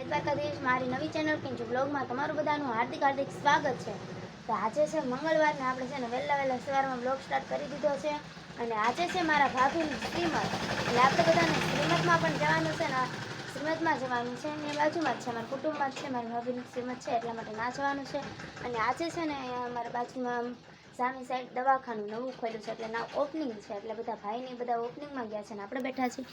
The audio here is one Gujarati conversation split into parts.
દ્વારકાધીશ મારી નવી ચેનલ કિંજુ બ્લોગમાં તમારું બધાનું હાર્દિક સ્વાગત છે। તો આજે છે મંગળવાર ને આપણે છે ને વહેલા સવારમાં બ્લોગ સ્ટાર્ટ કરી દીધો છે અને આજે છે મારા ભાભીનું શ્રીમત, એટલે આપણે બધાને શ્રીમતમાં પણ જવાનું છે ને, શ્રીમતમાં જવાનું છે અને બાજુમાં જ છે, અમારા કુટુંબમાં જ છે, મારા ભાભીનું શ્રીમત છે એટલા માટે ના જવાનું છે। અને આજે છે ને અહીંયા અમારા બાજુમાં સામી સાઈડ દવાખાનું નવું ખોલ્યું છે એટલે ના ઓપનિંગ છે, એટલે બધા ભાઈને બધા ઓપનિંગમાં ગયા છે ને આપણે બેઠા છીએ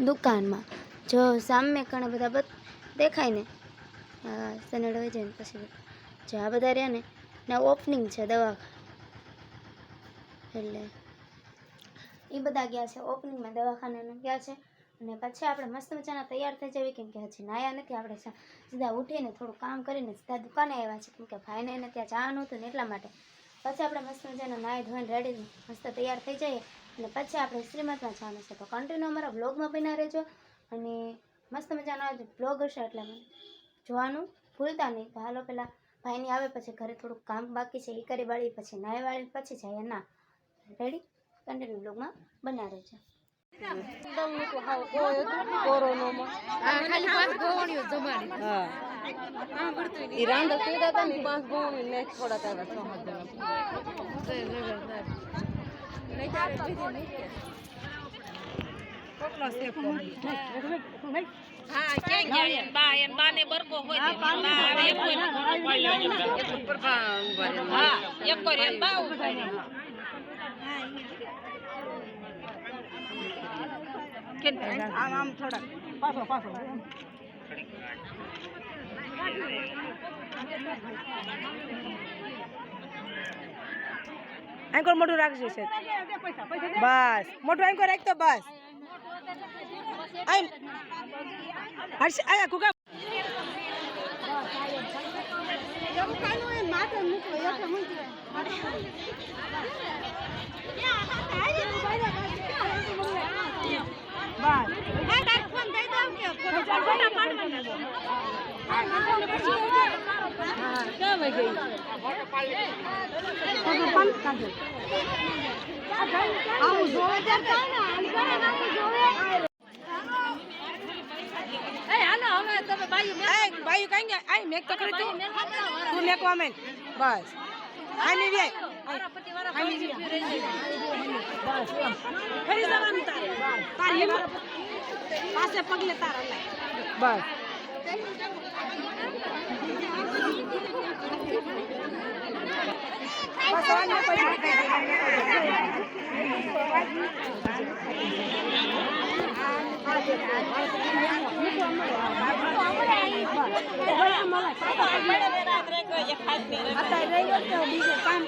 દુકાનમાં। જો સામે ઘણા બધા દેખાય ને સનેડ હોય જાય ને પછી જો આ બધા રહ્યા ને ના ઓપનિંગ છે દવાખાના, એટલે એ બધા ગયા છે ઓપનિંગમાં દવાખાનાને ગયા છે। અને પછી આપણે મસ્ત મજાના તૈયાર થઈ જઈએ, કેમ કે હજી નાયા નથી, આપણે સીધા ઉઠીને થોડું કામ કરીને સીધા દુકાને આવ્યા છે, કેમ કે ભાઈને એને ત્યાં જવાનું હતું ને એટલા માટે। પછી આપણે મસ્ત મજાના નાહી ધોઈને રેડી મસ્ત તૈયાર થઈ જઈએ અને પછી આપણે શ્રીમતમાં જવાનું છે। તો કન્ટિન્યુ અમારા બ્લોગમાં બના રહેજો અને મસ્ત મજાનો બ્લોગ હશે એટલે જોવાનું ભૂલતા નહીં। તો હાલો પહેલાં ભાઈની આવે પછી ઘરે થોડુંક કામ બાકી છે એ કરી વાળી પછી નાહી વાળી પછી જાય ના રેડી, કન્ટિન્યુ બ્લોગમાં બના રહેજો। હા ક્યાં ગયા બા એમ બાને બરકો હોય દે બા આવે એક કોઈ હા એક કોઈ એમ બા ઉભા રહે કે આમ થોડા પાછો એન્કર મોટું રાખજો છે, બસ મોટું એન્કર રાખ તો બસ આઈ હર્ષ આયા કુકા જમ કાનો એ માથે મૂકો એકે મૂકો બસ આ તાર ફોન દઈ દઉં કે ફોટા પાડવાના હા કેમ ગઈ ફોટો પાડી બંધ કાઢો આવું જોવે ત્યાં કાના આમ જોવે એ હાલો હવે તમે બાયુ કઈ ગયા આઈ મેક તો કરી તું મેક કોમેન્ટ બસ આની વે મારા પતિ વાળા આની બસ ફરી જવાનું તારે તારે પાસે પગલે તારા લે બસ બસ કામ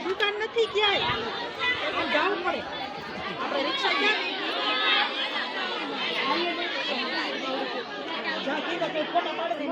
દુકાન નથી ક્યાંય જવું પડે આપણે રિક્ષા ફોટા પાડી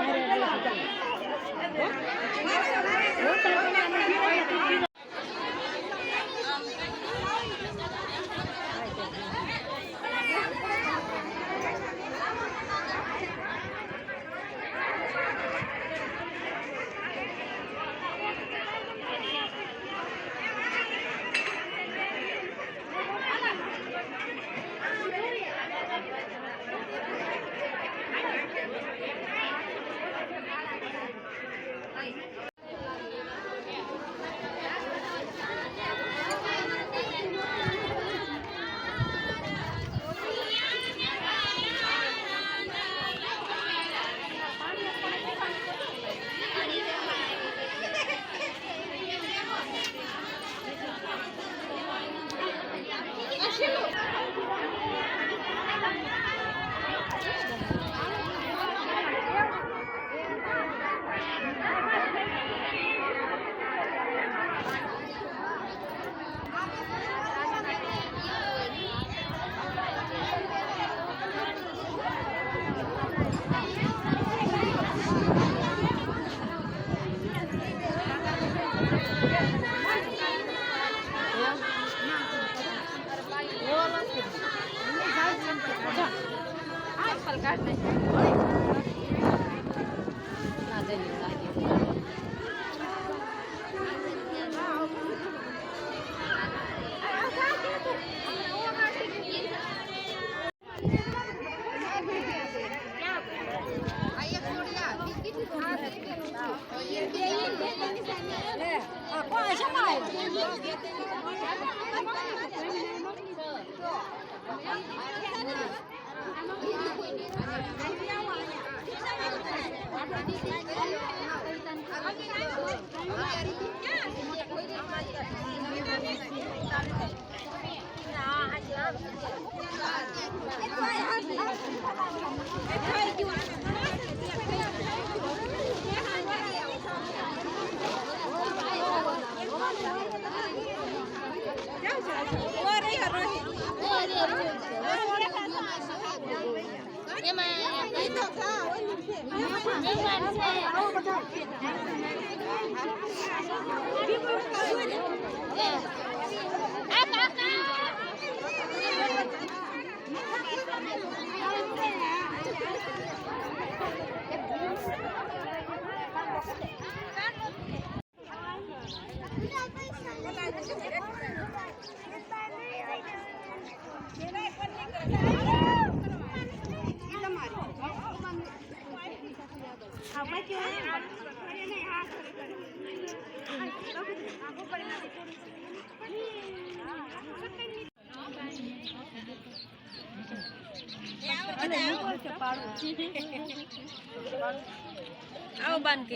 આવો બાંધ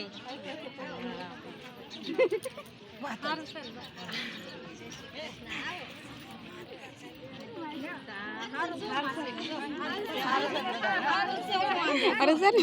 અરે સર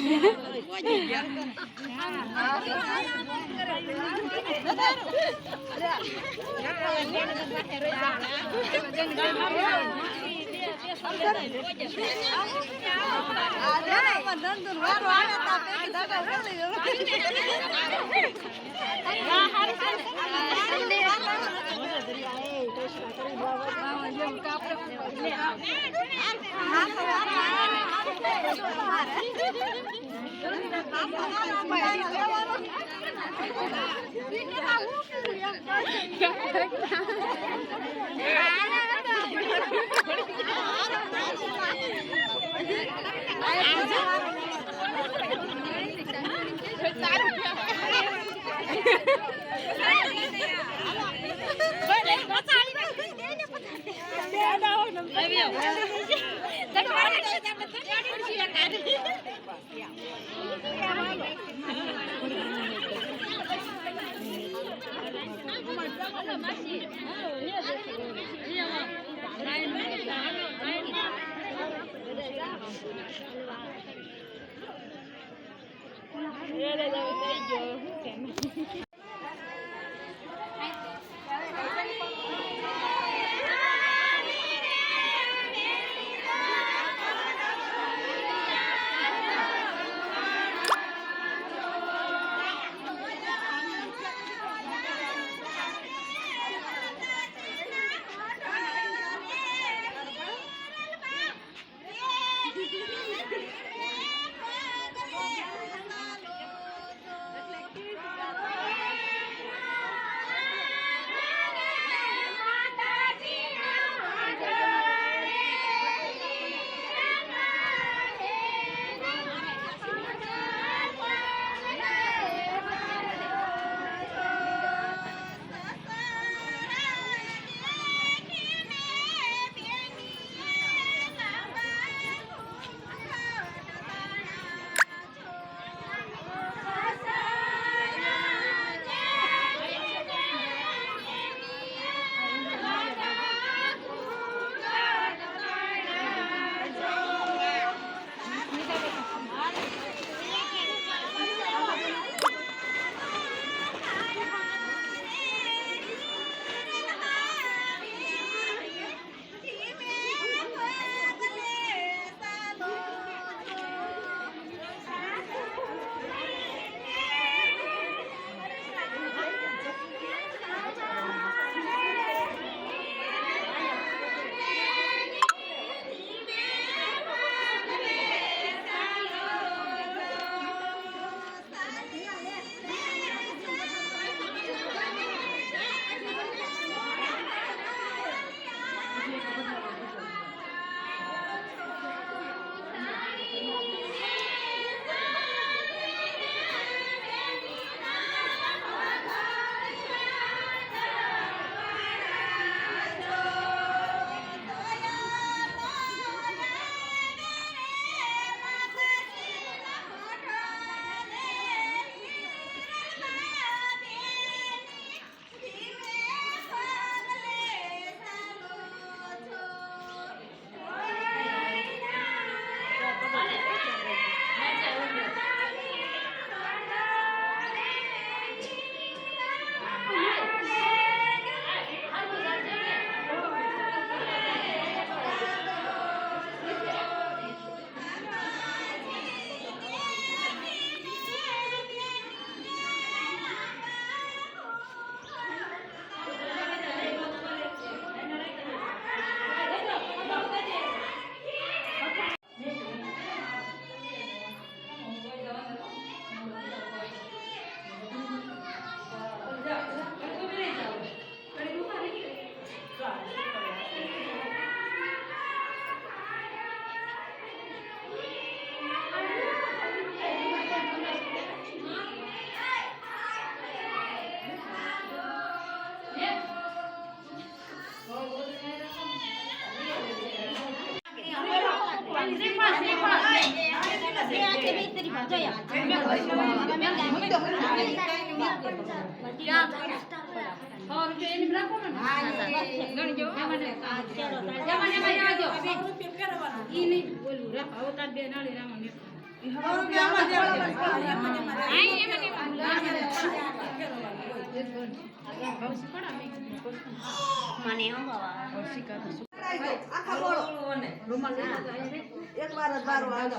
એક વાર જ વારો આવશે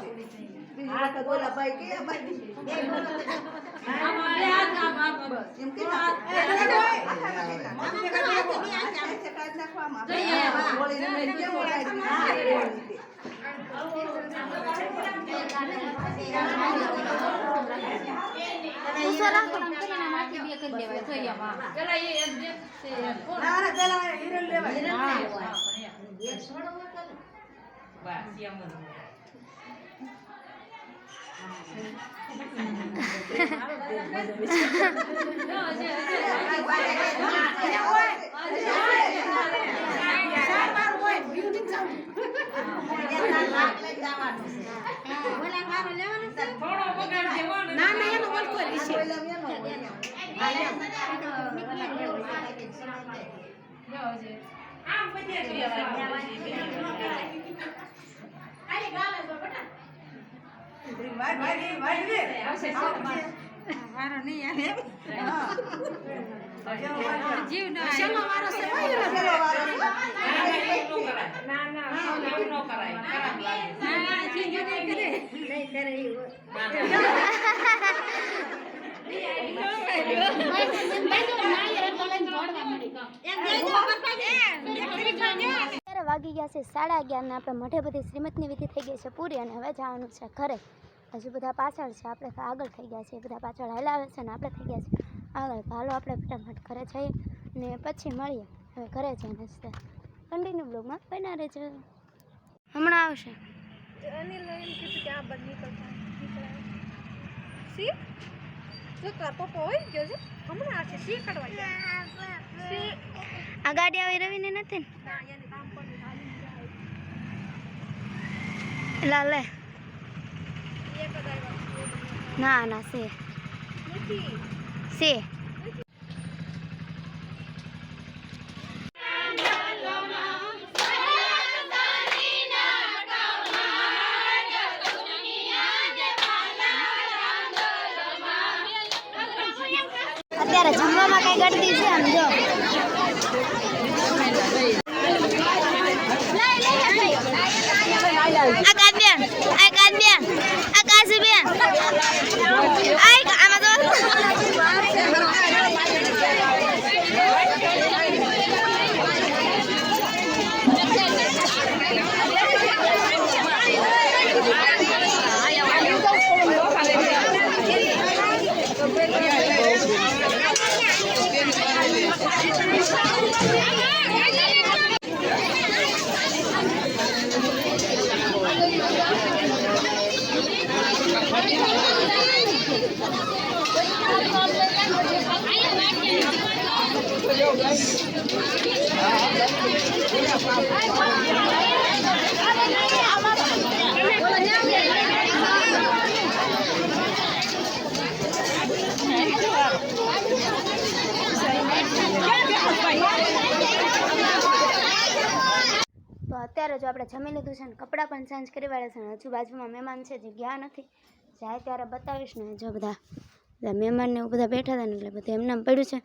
બીજી વખત ઓલા ભાઈ કે ભાઈ એમ કે વાગી ગયા છે 11:30 ને આપણે મોઢે બધી શ્રીમતની વિધિ થઈ ગઈ છે પૂરી અને હવે જવાનું છે ઘરે. હજુ બધા પાછળ છે, આપણે તો આગળ થઈ ગયા છે, બધા પાછળ હલાવે છે ને આપણે થઈ ગયા છે આગળ. હાલો આપણે ફટાફટ ઘરે જઈએ ને પછી મળીએ. હવે ઘરે જઈને જ કન્ટિન્યુ બ્લોગમાં બના રહેજો. હમણાં આવશે આ ગાડી આવી રવીને નથી ને લે ના ના છે અત્યારે જમવામાં કઈ ગળતી છે આમ જો અત્યારે જો આપણે જમી લીધું છે ને કપડાં પણ ચેન્જ કરી વાળા છે ને હજુ બાજુમાં મહેમાન છે જે ગયા નથી, જાય ત્યારે બતાવીશ ને. જો બધા મહેમાનને એવું બધા બેઠા હતા ને એટલે બધું એમને પડ્યું છે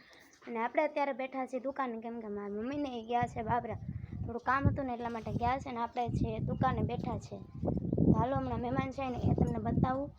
અને આપણે અત્યારે બેઠા છીએ દુકાને, કેમ કે મારા મમ્મીને ગયા છે બાબરા, થોડું કામ હતું ને એટલા માટે ગયા છે ને આપણે છે દુકાને બેઠા છે. હાલો હમણાં મહેમાન છે ને એ તમને બતાવું.